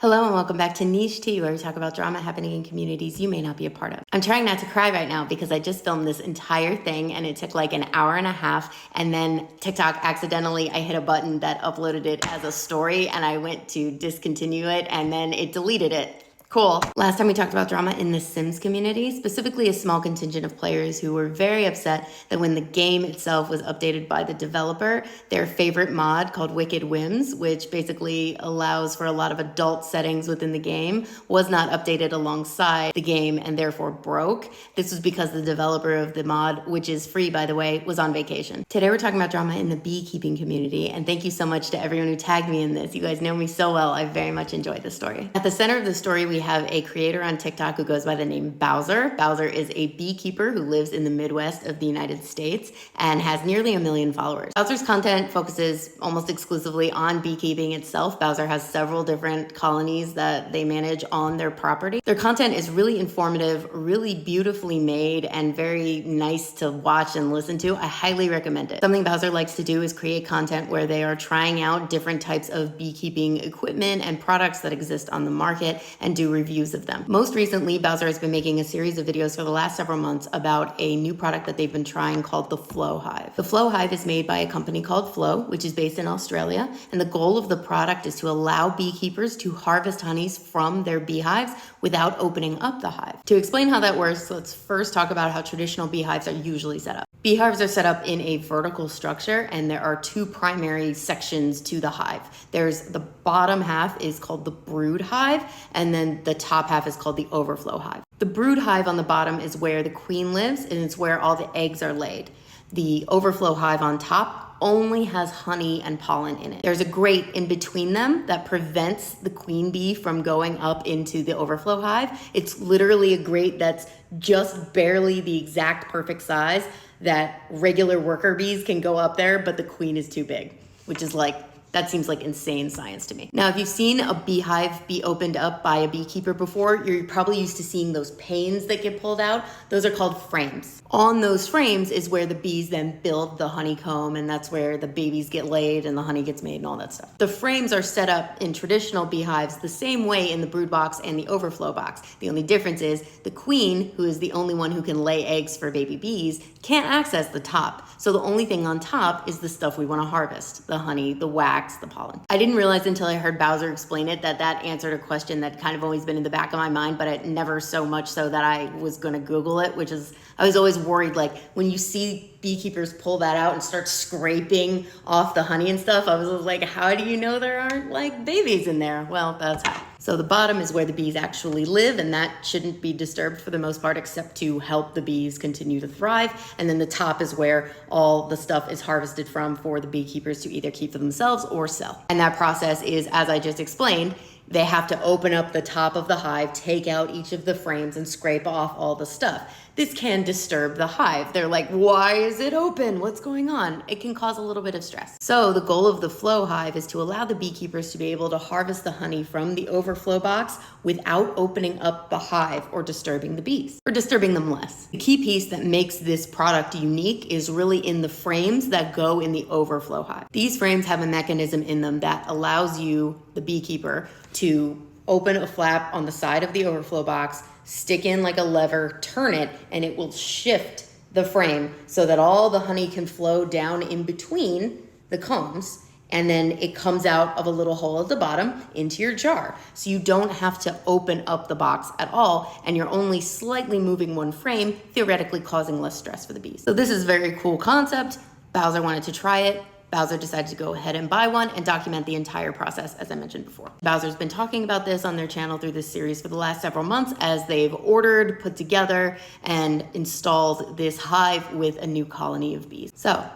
Hello and welcome back to Niche Tea, where we talk about drama happening in communities you may not be a part of. I'm trying not to cry right now because I just filmed this entire thing and it took like an hour and a half, and then TikTok accidentally, I hit a button that uploaded it as a story and I went to discontinue it and then it deleted it. Cool. Last time we talked about drama in the Sims community, specifically a small contingent of players who were very upset that when the game itself was updated by the developer, their favorite mod called Wicked Whims, which basically allows for a lot of adult settings within the game, was not updated alongside the game and therefore broke. This was because the developer of the mod, which is free by the way, was on vacation. Today we're talking about drama in the beekeeping community, and thank you so much to everyone who tagged me in this. You guys know me so well. I very much enjoyed this story. At the center of the story, we have a creator on TikTok who goes by the name Bowser. Bowser is a beekeeper who lives in the Midwest of the United States and has nearly 1 million followers. Bowser's content focuses almost exclusively on beekeeping itself. Bowser has several different colonies that they manage on their property. Their content is really informative, really beautifully made, and very nice to watch and listen to. I highly recommend it. Something Bowser likes to do is create content where they are trying out different types of beekeeping equipment and products that exist on the market and do reviews of them. Most recently, Bowser has been making a series of videos for the last several months about a new product that they've been trying called the Flow Hive. The Flow Hive is made by a company called Flow, which is based in Australia, and the goal of the product is to allow beekeepers to harvest honeys from their beehives without opening up the hive. To explain how that works, let's first talk about how traditional beehives are usually set up. Beehives are set up in a vertical structure, and there are two primary sections to the hive. There's the bottom half is called the brood hive, and then the top half is called the overflow hive. The brood hive on the bottom is where the queen lives, and it's where all the eggs are laid. The overflow hive on top only has honey and pollen in it. There's a grate in between them that prevents the queen bee from going up into the overflow hive. It's literally a grate that's just barely the exact perfect size that regular worker bees can go up there, but the queen is too big, which is like, that seems like insane science to me. Now, if you've seen a beehive be opened up by a beekeeper before, you're probably used to seeing those panes that get pulled out. Those are called frames. On those frames is where the bees then build the honeycomb, and that's where the babies get laid and the honey gets made and all that stuff. The frames are set up in traditional beehives the same way in the brood box and the overflow box. The only difference is the queen, who is the only one who can lay eggs for baby bees, can't access the top. So the only thing on top is the stuff we want to harvest, the honey, the wax, the pollen. I didn't realize until I heard Bowser explain it that answered a question that kind of always been in the back of my mind, but it never so much so that I was going to Google it, which is, I was always worried, like when you see beekeepers pull that out and start scraping off the honey and stuff, I was like, how do you know there aren't like babies in there? Well, that's how. So the bottom is where the bees actually live, and that shouldn't be disturbed for the most part, except to help the bees continue to thrive. And then the top is where all the stuff is harvested from for the beekeepers to either keep for themselves or sell. And that process is, as I just explained, they have to open up the top of the hive, take out each of the frames, and scrape off all the stuff. This can disturb the hive. They're like, why is it open? What's going on? It can cause a little bit of stress. So the goal of the Flow Hive is to allow the beekeepers to be able to harvest the honey from the overflow box without opening up the hive or disturbing the bees, or disturbing them less. The key piece that makes this product unique is really in the frames that go in the overflow hive. These frames have a mechanism in them that allows you, the beekeeper, to open a flap on the side of the overflow box, stick in like a lever, turn it, and it will shift the frame so that all the honey can flow down in between the combs, and then it comes out of a little hole at the bottom into your jar. So you don't have to open up the box at all, and you're only slightly moving one frame, theoretically causing less stress for the bees. So this is a very cool concept. Bowser wanted to try it. Bowser decided to go ahead and buy one and document the entire process, as I mentioned before. Bowser's been talking about this on their channel through this series for the last several months as they've ordered, put together, and installed this hive with a new colony of bees. So,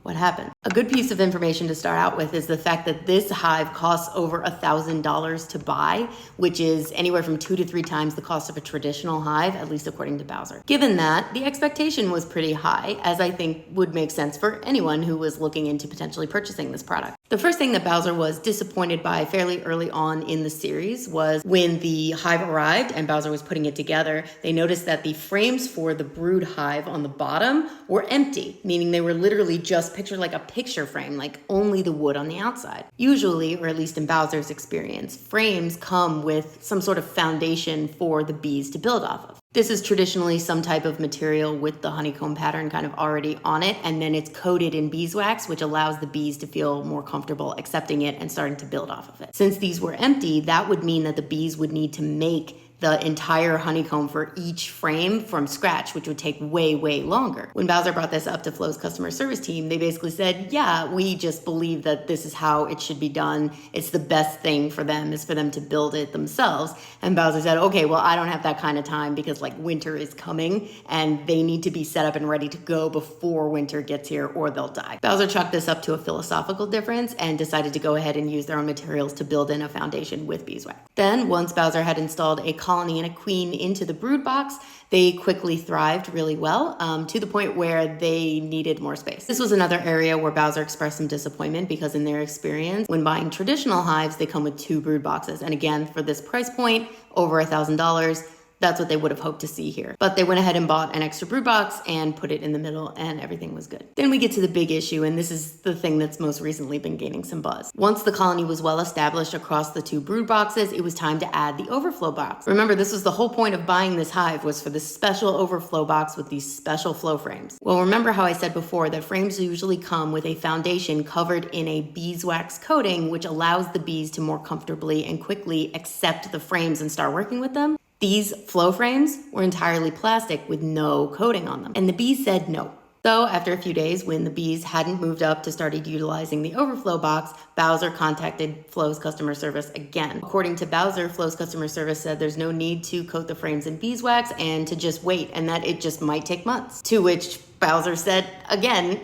what happened? A good piece of information to start out with is the fact that this hive costs over $1,000 to buy, which is anywhere from 2 to 3 times the cost of a traditional hive, at least according to Bowser. Given that, the expectation was pretty high, as I think would make sense for anyone who was looking into potentially purchasing this product. The first thing that Bowser was disappointed by fairly early on in the series was when the hive arrived and Bowser was putting it together, they noticed that the frames for the brood hive on the bottom were empty, meaning they were literally just picture like a picture frame, like only the wood on the outside. Usually, or at least in Bowser's experience, frames come with some sort of foundation for the bees to build off of. This is traditionally some type of material with the honeycomb pattern kind of already on it, and then it's coated in beeswax, which allows the bees to feel more comfortable accepting it and starting to build off of it. Since these were empty, that would mean that the bees would need to make the entire honeycomb for each frame from scratch, which would take way, way longer. When Bowser brought this up to Flow's customer service team, they basically said, yeah, we just believe that this is how it should be done. It's the best thing for them is for them to build it themselves. And Bowser said, okay, well, I don't have that kind of time because like winter is coming and they need to be set up and ready to go before winter gets here or they'll die. Bowser chalked this up to a philosophical difference and decided to go ahead and use their own materials to build in a foundation with beeswax. Then once Bowser had installed a colony and a queen into the brood box, they quickly thrived really well to the point where they needed more space. This was another area where Bowser expressed some disappointment because in their experience, when buying traditional hives, they come with 2 brood boxes. And again, for this price point, over $1,000, that's what they would have hoped to see here. But they went ahead and bought an extra brood box and put it in the middle and everything was good. Then we get to the big issue, and this is the thing that's most recently been gaining some buzz. Once the colony was well established across the 2 brood boxes, it was time to add the overflow box. Remember, this was the whole point of buying this hive, was for this special overflow box with these special flow frames. Well, remember how I said before that frames usually come with a foundation covered in a beeswax coating, which allows the bees to more comfortably and quickly accept the frames and start working with them? These flow frames were entirely plastic with no coating on them, and the bees said no. So after a few days, when the bees hadn't moved up to started utilizing the overflow box, Bowser contacted Flow's customer service again. According to Bowser, Flow's customer service said there's no need to coat the frames in beeswax and to just wait, and that it just might take months. To which Bowser said, again,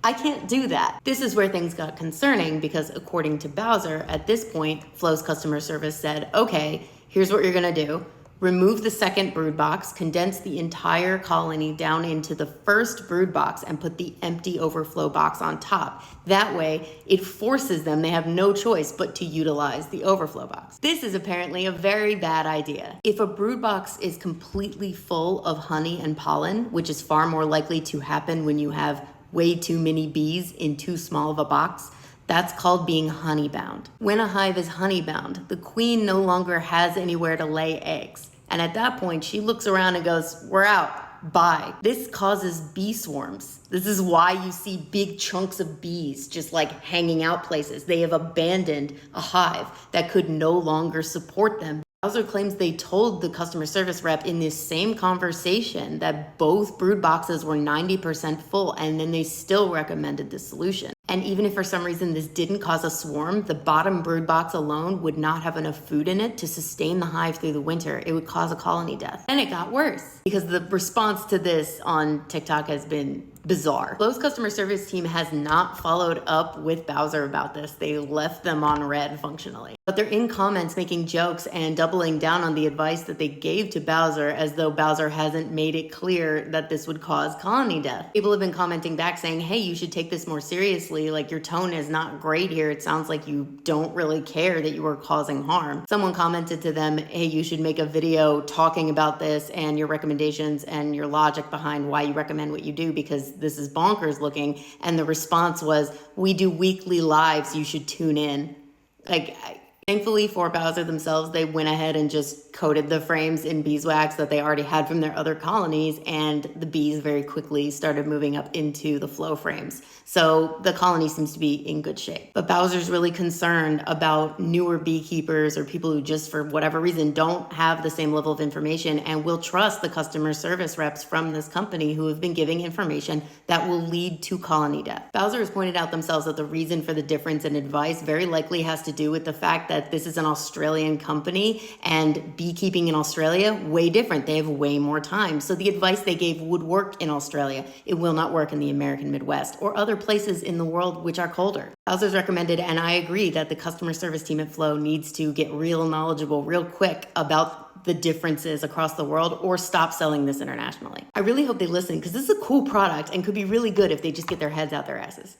I can't do that. This is where things got concerning because according to Bowser, at this point, Flow's customer service said, okay, here's what you're gonna do. Remove the second brood box, condense the entire colony down into the first brood box and put the empty overflow box on top. That way, it forces them, they have no choice but to utilize the overflow box. This is apparently a very bad idea. If a brood box is completely full of honey and pollen, which is far more likely to happen when you have way too many bees in too small of a box, that's called being honeybound. When a hive is honeybound, the queen no longer has anywhere to lay eggs. And at that point, she looks around and goes, we're out, bye. This causes bee swarms. This is why you see big chunks of bees just like hanging out places. They have abandoned a hive that could no longer support them. Bowser claims they told the customer service rep in this same conversation that both brood boxes were 90% full, and then they still recommended this solution. And even if for some reason this didn't cause a swarm, the bottom brood box alone would not have enough food in it to sustain the hive through the winter. It would cause a colony death. And it got worse because the response to this on TikTok has been bizarre. Flow's customer service team has not followed up with Bowser about this. They left them on red functionally. But they're in comments making jokes and doubling down on the advice that they gave to Bowser as though Bowser hasn't made it clear that this would cause colony death. People have been commenting back saying, hey, you should take this more seriously. Like your tone is not great here. It sounds like you don't really care that you are causing harm. Someone commented to them, hey, you should make a video talking about this and your recommendations and your logic behind why you recommend what you do because this is bonkers looking. And the response was, we do weekly lives, you should tune in. Thankfully for Bowser themselves, they went ahead and just coated the frames in beeswax that they already had from their other colonies, and the bees very quickly started moving up into the flow frames. So the colony seems to be in good shape. But Bowser's really concerned about newer beekeepers or people who just for whatever reason don't have the same level of information and will trust the customer service reps from this company who have been giving information that will lead to colony death. Bowser has pointed out themselves that the reason for the difference in advice very likely has to do with the fact that this is an Australian company and beekeeping in Australia, way different. They have way more time. So the advice they gave would work in Australia. It will not work in the American Midwest or other places in the world which are colder. Bowser's recommended, and I agree, that the customer service team at Flow needs to get real knowledgeable real quick about the differences across the world or stop selling this internationally. I really hope they listen because this is a cool product and could be really good if they just get their heads out their asses.